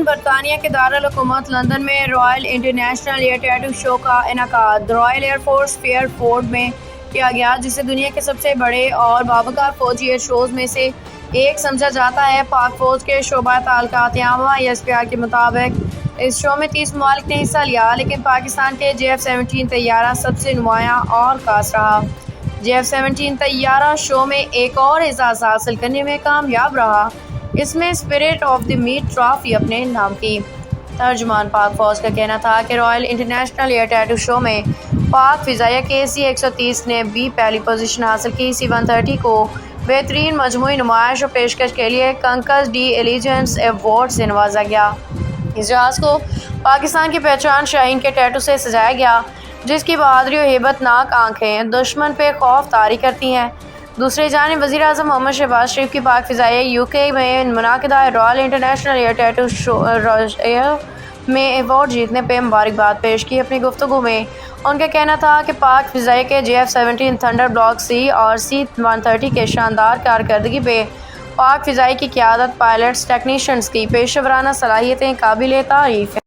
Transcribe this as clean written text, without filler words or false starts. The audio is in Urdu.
برطانیہ کے دارالحکومت لندن میں Royal International Air Tattoo show کا انعقاد Royal Air Force Fairford میں کیا گیا، جسے دنیا کے سب سے بڑے اور باوقار فوجی ایئر شوز میں سے ایک سمجھا جاتا ہے۔ پاک فوج کے شعبہ تعلقات عامہ ESPR کے مطابق اس شو میں 30 ممالک نے حصہ لیا، لیکن پاکستان کے JF-17 طیارہ سب سے نمایاں اور خاص رہا۔ JF-17 طیارہ شو میں ایک اور اعزاز حاصل کرنے میں کامیاب رہا، اس میں spirit of the meet trophy اپنے نام کی۔ ترجمان پاک فوج کا کہنا تھا کہ رائل انٹرنیشنل ایئر ٹیٹو شو میں پاک فضائیہ کے C-130 نے بھی پہلی پوزیشن حاصل کی۔ C-130 کو بہترین مجموعی نمائش اور پیشکش کے لیے کنکس ڈی ایلیجنس ایوارڈ سے نوازا گیا۔ اس جہاز کو پاکستان کی پہچان شاہین کے ٹیٹو سے سجایا گیا، جس کی بہادری اور ہیبت ناک آنکھیں دشمن پہ خوف طاری کرتی ہیں۔ دوسری جانب وزیر اعظم محمد شہباز شریف کی پاک فضائیہ UK میں منعقدہ رائل انٹرنیشنل ایئر ٹیٹو شو میں ایوارڈ جیتنے پہ مبارکباد پیش کی۔ اپنی گفتگو میں ان کا کہنا تھا کہ پاک فضائیہ کے JF-17 تھنڈر بلاک C اور C-130 کے شاندار کارکردگی پہ پاک فضائیہ کی قیادت، پائلٹس، ٹیکنیشینز کی پیشہ ورانہ صلاحیتیں قابل تعریف ہیں۔